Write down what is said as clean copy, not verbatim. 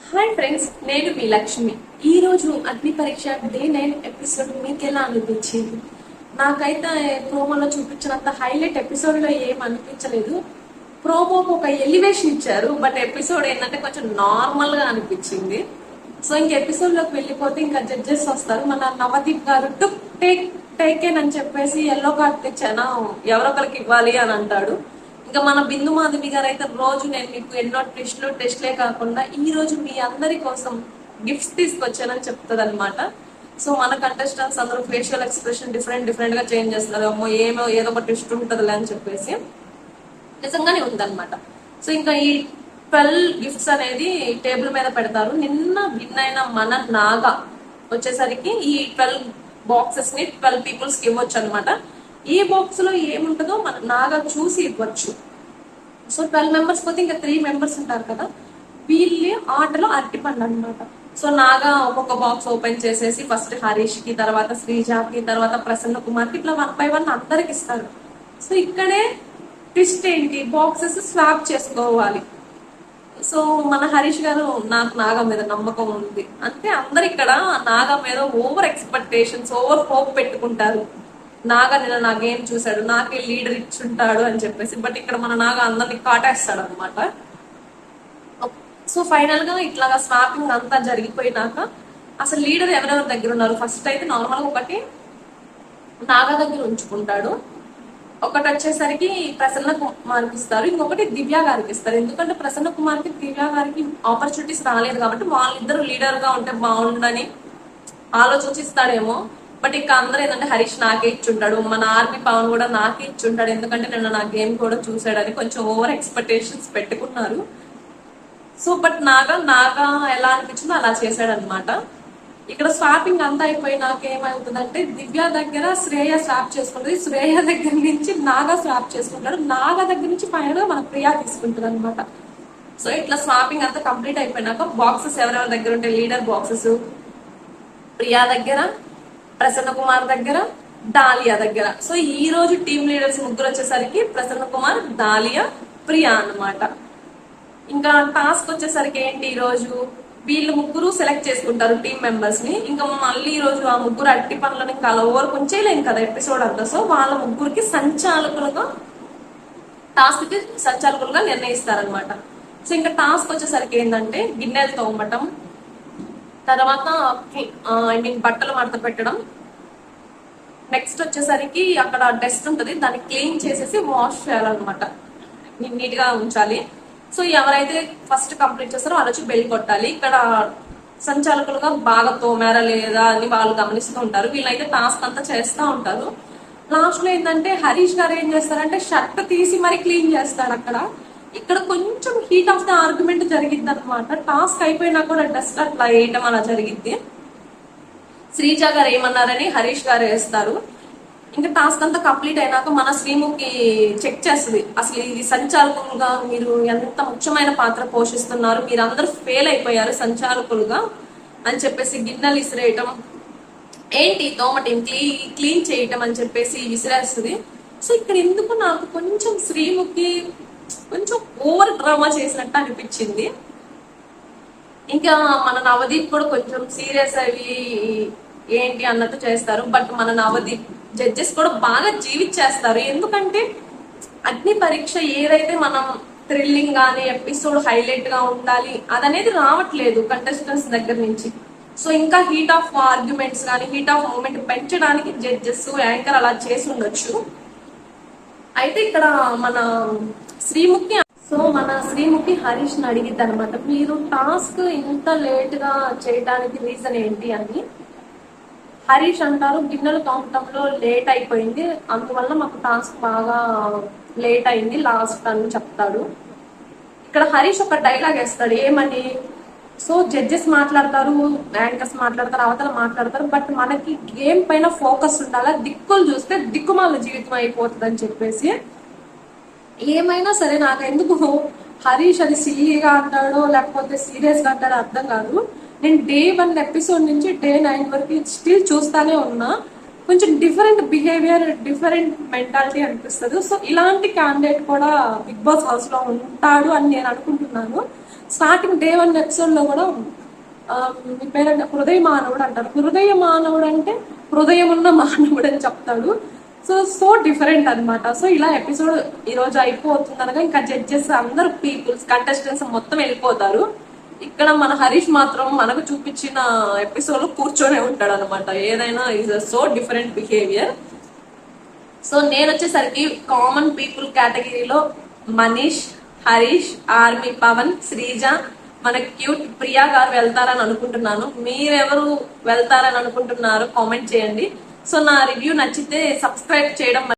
Hi friends, నేను మీ లక్ష్మి. ఈ రోజు అగ్ని పరీక్ష డే 9 ఎపిసోడ్ మీకు ఎలా అనిపించింది? నాకైతే ప్రోమోలో చూపించినంత హైలైట్ ఎపిసోడ్ లో ఏం అనిపించలేదు. ప్రోమోకి ఒక ఎలివేషన్ ఇచ్చారు, బట్ ఎపిసోడ్ ఏంటంటే కొంచెం నార్మల్ గా అనిపించింది. సో ఇంక ఎపిసోడ్ లోకి వెళ్ళిపోతే ఇంకా జడ్జెస్ వస్తారు. మన నవదీప్ గారు టేకేన్ అని చెప్పేసి ఎల్లో కార్డ్ తెచ్చానా ఎవరొకరికి ఇవ్వాలి అని అంటాడు. ఇంకా మన బిందు మాధవి గారు అయితే రోజు నేను మీకు ఎన్నో టెస్ట్లే కాకుండా ఈ రోజు మీ అందరి కోసం గిఫ్ట్స్ తీసుకొచ్చానని చెప్తుంది అనమాట. సో మన కంటెస్టెంట్స్ అందరూ ఫేషియల్ ఎక్స్ప్రెషన్ డిఫరెంట్ గా చేంజ్ చేస్తారు. అమ్మో ఏదో ఒక ట్విస్ట్ ఉంటుందిలే అని చెప్పేసి నిజంగానే ఉందన్నమాట. సో ఇంకా ఈ 12 గిఫ్ట్స్ అనేది టేబుల్ మీద పెడతారు. నిన్న విన్ అయిన మన నాగా వచ్చేసరికి ఈ 12 బాక్సెస్ ని 12 పీపుల్స్ కి ఇవ్వచ్చు అనమాట. ఈ బాక్స్ లో ఏముంటుందో మన నాగా చూసి ఇవ్వచ్చు. సో 12 మెంబర్స్ పోతే ఇంకా 3 మెంబర్స్ ఉంటారు కదా, వీళ్ళే ఆటలో అరటిపండు అనమాట. సో నాగా ఒక్కొక్క బాక్స్ ఓపెన్ చేసేసి ఫస్ట్ హరీష్ కి, తర్వాత శ్రీజాకి, తర్వాత ప్రసన్న కుమార్ కి, ఇట్లా 1 by 1 అందరికి ఇస్తారు. సో ఇక్కడే ట్విస్ట్ ఏంటి, బాక్సెస్ స్వాప్ చేసుకోవాలి. సో మన హరీష్ గారు నాకు నాగా మీద నమ్మకం ఉంది అంటే అందరు ఇక్కడ నాగా మీద ఓవర్ ఎక్స్పెక్టేషన్స్, ఓవర్ హోప్ పెట్టుకుంటారు. నాగా నిన్న నాకేం చూశాడు, నాకే లీడర్ ఇచ్చుంటాడు అని చెప్పేసి. బట్ ఇక్కడ మన నాగా అందరినీ కాటేస్తాడు అనమాట. సో ఫైనల్ గా ఇట్లాగా స్వాపింగ్ అంతా జరిగిపోయినాక అసలు లీడర్ ఎవరెవరి దగ్గర ఉన్నారు, ఫస్ట్ అయితే నార్మల్ గా ఒకటి నాగా దగ్గర ఉంచుకుంటాడు, ఒకటి వచ్చేసరికి ప్రసన్న కుమార్కి ఇస్తారు, ఇంకొకటి దివ్య గారికి ఇస్తారు. ఎందుకంటే ప్రసన్న కుమార్కి దివ్య గారికి ఆపర్చునిటీస్ రాలేదు కాబట్టి వాళ్ళిద్దరు లీడర్ గా ఉంటే బాగుండని ఆలోచిస్తాడేమో. బట్ ఇక అందరూ ఏంటంటే హరీష్ నాకే ఇచ్చుంటాడు, మన ఆర్మీ పవన్ కూడా నాకే ఇచ్చుంటాడు, ఎందుకంటే నిన్న నా గేమ్ కూడా చూసాడని కొంచెం ఓవర్ ఎక్స్పెక్టేషన్స్ పెట్టుకున్నారు. సో బట్ నాగా ఎలా అనిపించిందో అలా చేశాడు అనమాట. ఇక్కడ స్వాపింగ్ అంతా అయిపోయినాక ఏమవుతుందంటే దివ్య దగ్గర శ్రేయ స్వాప్ చేసుకుంటుంది, శ్రేయ దగ్గర నుంచి నాగా స్వాప్ చేసుకుంటాడు, నాగా దగ్గర నుంచి ఫైనల్ గా మన ప్రియా తీసుకుంటుంది అనమాట. సో ఇట్లా స్వాపింగ్ అంతా కంప్లీట్ అయిపోయినాక బాక్సెస్ ఎవరెవరి దగ్గర ఉంటే లీడర్ బాక్సెస్ ప్రియా దగ్గర, ప్రసన్న కుమార్ దగ్గర, దాలియా దగ్గర. సో ఈ రోజు టీమ్ లీడర్స్ ముగ్గురు వచ్చేసరికి ప్రసన్న కుమార్, దాలియా, ప్రియా అన్నమాట. ఇంకా టాస్క్ వచ్చేసరికి ఏంటి, ఈ రోజు వీళ్ళు ముగ్గురు సెలెక్ట్ చేసుకుంటారు టీమ్ మెంబర్స్ ని. ఇంకా మళ్ళీ ఈ రోజు ఆ ముగ్గురు అట్టి పనులను ఇంకా ఓవర్ కొంచెం కదా ఎపిసోడ్ అంతా. సో వాళ్ళ ముగ్గురికి టాస్క్ కి సంచాలకులుగా నిర్ణయిస్తారనమాట. సో ఇంకా టాస్క్ వచ్చేసరికి ఏంటంటే గిన్నెలు తోమటం, తర్వాత బట్టలు మడత పెట్టడం, నెక్స్ట్ వచ్చేసరికి అక్కడ డస్ట్ ఉంటుంది దాన్ని క్లీన్ చేసేసి వాష్ చేయాలన్నమాట, నీట్ గా ఉంచాలి. సో ఎవరైతే ఫస్ట్ కంప్లీట్ చేస్తారో వాళ్ళు వచ్చి బెల్ కొట్టాలి. ఇక్కడ సంచాలకులుగా బాగా తోమారా లేదా అని వాళ్ళు గమనిస్తూ ఉంటారు. వీళ్ళైతే టాస్క్ అంతా చేస్తూ ఉంటారు. లాస్ట్ లో ఏంటంటే హరీష్ గారు ఏం చేస్తారంటే షర్ట్ తీసి మరి క్లీన్ చేస్తాడు అక్కడ. ఇక్కడ కొంచెం హీట్ ఆఫ్ ద ఆర్గ్యుమెంట్ జరిగింది అనమాట. టాస్క్ అయిపోయినా కూడా డస్ట్ అట్లా వేయటం అలా జరిగింది. శ్రీజ గారు ఏమన్నారని హరీష్ గారు వేస్తారు. ఇంకా టాస్క్ అంతా కంప్లీట్ అయినాక మన శ్రీముఖి చెక్ చేస్తుంది, అసలు ఇది సంచాలకులుగా మీరు ఎంత ముఖ్యమైన పాత్ర పోషిస్తున్నారు, మీరు అందరూ ఫెయిల్ అయిపోయారు సంచాలకులుగా అని చెప్పేసి గిన్నెలు విసిరేయటం, ఏంటి తోమటం క్లీన్ చేయటం అని చెప్పేసి విసిరేస్తుంది. సో ఇక్కడ ఎందుకు నాకు కొంచెం శ్రీముఖి కొంచెం ఓవర్ డ్రామా చేసినట్టు అనిపించింది. ఇంకా మన నవదీప్ కూడా కొంచెం సీరియస్ అవి ఏంటి అన్నట్టు చేస్తారు. బట్ మన నవదీప్ జడ్జెస్ కూడా బాగా జీవించేస్తారు. ఎందుకంటే అగ్ని పరీక్ష ఏదైతే మనం థ్రిల్లింగ్ గానీ ఎపిసోడ్ హైలైట్ గా ఉండాలి అదనేది రావట్లేదు కంటెస్టెంట్స్ దగ్గర నుంచి. సో ఇంకా హీట్ ఆఫ్ ఆర్గ్యుమెంట్స్ కానీ హీట్ ఆఫ్ మూమెంట్ పెంచడానికి జడ్జెస్ యాంకర్ అలా చేసి ఉండొచ్చు. అయితే ఇక్కడ మన శ్రీముఖి హరీష్ ని అడిగిద్ది అనమాట, మీరు టాస్క్ ఇంత లేట్ గా చేయడానికి రీజన్ ఏంటి అని. హరీష్ అంటారు, గిన్నెలు తోమటంలో లేట్ అయిపోయింది, అందువల్ల మాకు టాస్క్ బాగా లేట్ అయింది లాస్ట్ అని చెప్తాడు. ఇక్కడ హరీష్ ఒక డైలాగ్ వేస్తాడు, ఏమని, సో జడ్జెస్ మాట్లాడతారు, యాంకర్స్ మాట్లాడతారు, అవతల మాట్లాడతారు, బట్ మనకి గేమ్ పైన ఫోకస్ ఉండాలా, దిక్కులు చూస్తే దిక్కుమాల జీవితం అయిపోతుంది అని చెప్పేసి. ఏమైనా సరే నాకు ఎందుకు హరీష్ అది సిల్లీగా అంటాడో లేకపోతే సీరియస్ గా అంటాడో అర్థం కాదు. నేను డే 1 ఎపిసోడ్ నుంచి డే 9 వరకు స్టిల్ చూస్తానే ఉన్నా. కొంచెం డిఫరెంట్ బిహేవియర్, డిఫరెంట్ మెంటాలిటీ అనిపిస్తుంది. సో ఇలాంటి క్యాండిడేట్ కూడా బిగ్ బాస్ హౌస్ లో ఉంటాడు అని నేను అనుకుంటున్నాను. స్టార్టింగ్ డే 1 ఎపిసోడ్ లో కూడా మీ పేరంటే హృదయ మానవుడు అంటారు. హృదయ మానవుడు అంటే హృదయం ఉన్న మానవుడు అని చెప్తాడు. సో డిఫరెంట్ అన్నమాట. సో ఇలా ఎపిసోడ్ ఈ రోజు అయిపోతుంది అనగా ఇంకా జడ్జెస్ అందరు పీపుల్స్ కంటెస్టెంట్స్ మొత్తం వెళ్ళిపోతారు. ఇక్కడ మన హరీష్ మాత్రం మనకు చూపించిన ఎపిసోడ్ లో కూర్చొనే ఉంటాడు అనమాట. ఏదైనా is so different behaviour. So నేను వచ్చేసరికి కామన్ పీపుల్ కేటగిరీలో మనీష్, హరీష్, ఆర్మీ పవన్, శ్రీజ, మన క్యూట్ ప్రియా గారు వెళ్తారని అనుకుంటున్నాను. మీరెవరు వెళ్తారని అనుకుంటున్నారు కామెంట్ చేయండి. సో నా రివ్యూ నచ్చితే సబ్స్క్రైబ్ చేయడం